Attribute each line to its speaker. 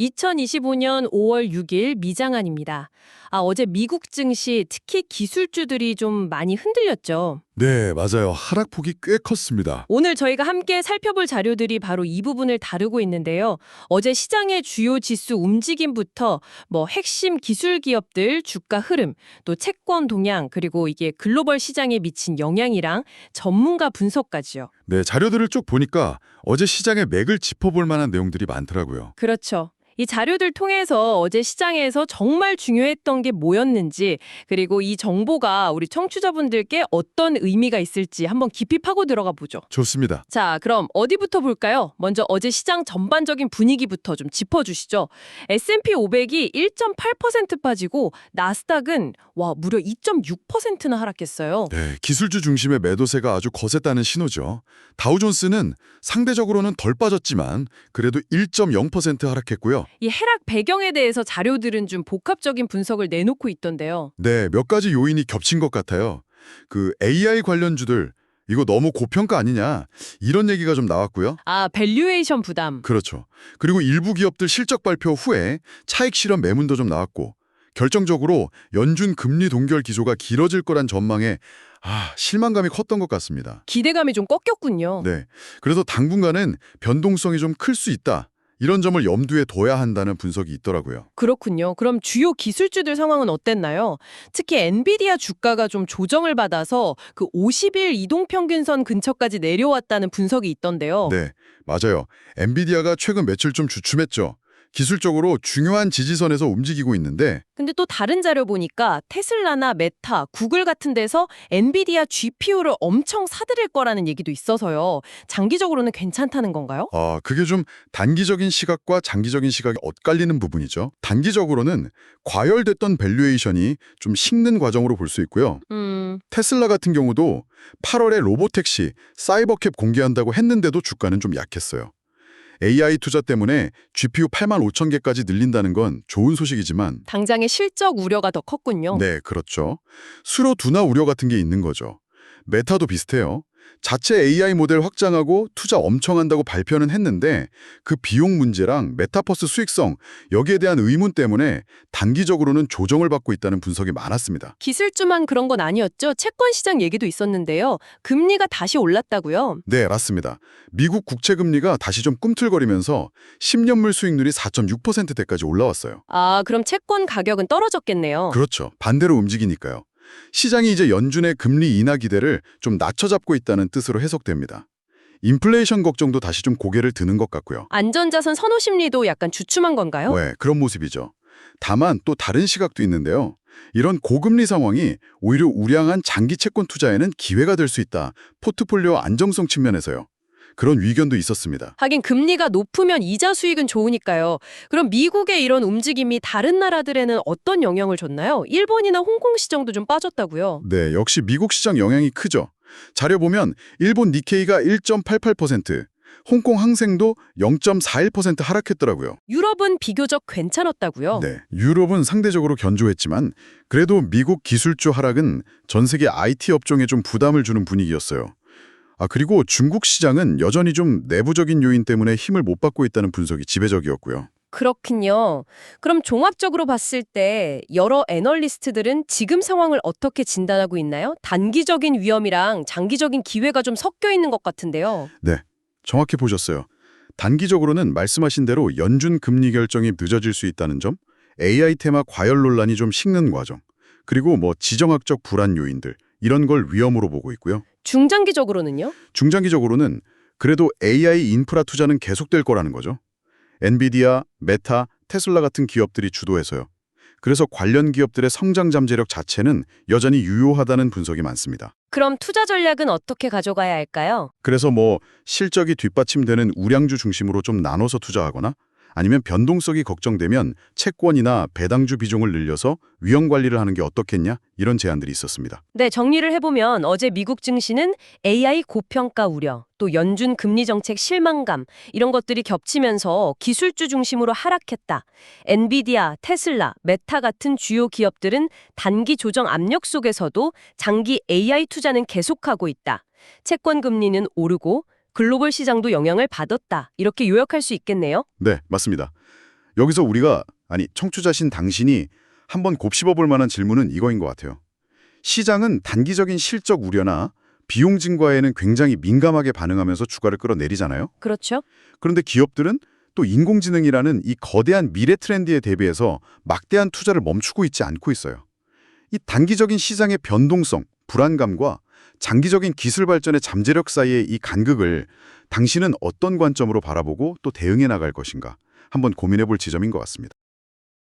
Speaker 1: 2025년 5월 6일 미장안입니다. 어제 미국 증시, 특히 기술주들이 좀 많이 흔들렸죠.
Speaker 2: 네, 맞아요. 하락폭이 꽤 컸습니다.
Speaker 1: 오늘 저희가 함께 살펴볼 자료들이 바로 이 부분을 다루고 있는데요. 어제 시장의 주요 지수 움직임부터 핵심 기술 기업들 주가 흐름, 또 채권 동향, 그리고 이게 글로벌 시장에 미친 영향이랑 전문가 분석까지요.
Speaker 2: 네, 자료들을 쭉 보니까 어제 시장의 맥을 짚어볼 만한 내용들이 많더라고요.
Speaker 1: 그렇죠. 이 자료들 통해서 어제 시장에서 정말 중요했던 게 뭐였는지, 그리고 이 정보가 우리 청취자분들께 어떤 의미가 있을지 한번 깊이 파고 들어가 보죠.
Speaker 2: 좋습니다.
Speaker 1: 자, 그럼 어디부터 볼까요? 먼저 어제 시장 전반적인 분위기부터 좀 짚어주시죠. S&P 500이 1.8% 빠지고 나스닥은 무려 2.6%나 하락했어요.
Speaker 2: 네, 기술주 중심의 매도세가 아주 거셌다는 신호죠. 다우존스는 상대적으로는 덜 빠졌지만 그래도 1.0% 하락했고요.
Speaker 1: 이 하락 배경에 대해서 자료들은 좀 복합적인 분석을 내놓고 있던데요.
Speaker 2: 네, 몇 가지 요인이 겹친 것 같아요. AI 관련주들 이거 너무 고평가 아니냐 이런 얘기가 좀 나왔고요.
Speaker 1: 밸류에이션 부담.
Speaker 2: 그렇죠. 그리고 일부 기업들 실적 발표 후에 차익 실현 매문도 좀 나왔고 결정적으로 연준 금리 동결 기조가 길어질 거란 전망에 실망감이 컸던 것 같습니다.
Speaker 1: 기대감이 좀 꺾였군요.
Speaker 2: 네, 그래서 당분간은 변동성이 좀 클 수 있다. 이런 점을 염두에 둬야 한다는 분석이 있더라고요.
Speaker 1: 그렇군요. 그럼 주요 기술주들 상황은 어땠나요? 특히 엔비디아 주가가 좀 조정을 받아서 그 50일 이동평균선 근처까지 내려왔다는 분석이 있던데요.
Speaker 2: 네, 맞아요. 엔비디아가 최근 며칠 좀 주춤했죠. 기술적으로 중요한 지지선에서 움직이고 있는데
Speaker 1: 근데 또 다른 자료 보니까 테슬라나 메타, 구글 같은 데서 엔비디아 GPU를 엄청 사들일 거라는 얘기도 있어서요. 장기적으로는 괜찮다는 건가요?
Speaker 2: 그게 좀 단기적인 시각과 장기적인 시각이 엇갈리는 부분이죠. 단기적으로는 과열됐던 밸류에이션이 좀 식는 과정으로 볼 수 있고요. 테슬라 같은 경우도 8월에 로보택시, 사이버캡 공개한다고 했는데도 주가는 좀 약했어요. AI 투자 때문에 GPU 8만 5천 개까지 늘린다는 건 좋은 소식이지만
Speaker 1: 당장의 실적 우려가 더 컸군요.
Speaker 2: 네, 그렇죠. 수로 둔화 우려 같은 게 있는 거죠. 메타도 비슷해요. 자체 AI 모델 확장하고 투자 엄청 한다고 발표는 했는데 그 비용 문제랑 메타버스 수익성 여기에 대한 의문 때문에 단기적으로는 조정을 받고 있다는 분석이 많았습니다.
Speaker 1: 기술주만 그런 건 아니었죠. 채권 시장 얘기도 있었는데요. 금리가 다시 올랐다고요?
Speaker 2: 네, 맞습니다. 미국 국채금리가 다시 좀 꿈틀거리면서 10년물 수익률이 4.6%대까지 올라왔어요.
Speaker 1: 그럼 채권 가격은 떨어졌겠네요.
Speaker 2: 그렇죠. 반대로 움직이니까요. 시장이 이제 연준의 금리 인하 기대를 좀 낮춰잡고 있다는 뜻으로 해석됩니다. 인플레이션 걱정도 다시 좀 고개를 드는 것 같고요.
Speaker 1: 안전자산 선호 심리도 약간 주춤한 건가요?
Speaker 2: 네, 그런 모습이죠. 다만 또 다른 시각도 있는데요. 이런 고금리 상황이 오히려 우량한 장기 채권 투자에는 기회가 될 수 있다. 포트폴리오 안정성 측면에서요. 그런 위견도 있었습니다.
Speaker 1: 하긴 금리가 높으면 이자 수익은 좋으니까요. 그럼 미국의 이런 움직임이 다른 나라들에는 어떤 영향을 줬나요? 일본이나 홍콩 시장도 좀 빠졌다고요.
Speaker 2: 네, 역시 미국 시장 영향이 크죠. 자료 보면 일본 니케이가 1.88%, 홍콩 항생도 0.41% 하락했더라고요.
Speaker 1: 유럽은 비교적 괜찮았다고요.
Speaker 2: 네, 유럽은 상대적으로 견조했지만 그래도 미국 기술주 하락은 전 세계 IT 업종에 좀 부담을 주는 분위기였어요. 그리고 중국 시장은 여전히 좀 내부적인 요인 때문에 힘을 못 받고 있다는 분석이 지배적이었고요.
Speaker 1: 그렇군요. 그럼 종합적으로 봤을 때 여러 애널리스트들은 지금 상황을 어떻게 진단하고 있나요? 단기적인 위험이랑 장기적인 기회가 좀 섞여 있는 것 같은데요.
Speaker 2: 네, 정확히 보셨어요. 단기적으로는 말씀하신 대로 연준 금리 결정이 늦어질 수 있다는 점, AI 테마 과열 논란이 좀 식는 과정, 그리고 지정학적 불안 요인들, 이런 걸 위험으로 보고 있고요.
Speaker 1: 중장기적으로는요?
Speaker 2: 중장기적으로는 그래도 AI 인프라 투자는 계속될 거라는 거죠. 엔비디아, 메타, 테슬라 같은 기업들이 주도해서요. 그래서 관련 기업들의 성장 잠재력 자체는 여전히 유효하다는 분석이 많습니다.
Speaker 1: 그럼 투자 전략은 어떻게 가져가야 할까요?
Speaker 2: 그래서 실적이 뒷받침되는 우량주 중심으로 좀 나눠서 투자하거나 아니면 변동성이 걱정되면 채권이나 배당주 비중을 늘려서 위험 관리를 하는 게 어떻겠냐 이런 제안들이 있었습니다.
Speaker 1: 네, 정리를 해보면 어제 미국 증시는 AI 고평가 우려, 또 연준 금리 정책 실망감 이런 것들이 겹치면서 기술주 중심으로 하락했다. 엔비디아, 테슬라, 메타 같은 주요 기업들은 단기 조정 압력 속에서도 장기 AI 투자는 계속하고 있다. 채권 금리는 오르고 글로벌 시장도 영향을 받았다. 이렇게 요약할 수 있겠네요.
Speaker 2: 네, 맞습니다. 여기서 우리가, 청취자신 당신이 한번 곱씹어 볼 만한 질문은 이거인 것 같아요. 시장은 단기적인 실적 우려나 비용 증가에는 굉장히 민감하게 반응하면서 주가를 끌어내리잖아요.
Speaker 1: 그렇죠.
Speaker 2: 그런데 기업들은 또 인공지능이라는 이 거대한 미래 트렌드에 대비해서 막대한 투자를 멈추고 있지 않고 있어요. 이 단기적인 시장의 변동성, 불안감과 장기적인 기술 발전의 잠재력 사이의 이 간극을 당신은 어떤 관점으로 바라보고 또 대응해 나갈 것인가 한번 고민해 볼 지점인 것 같습니다.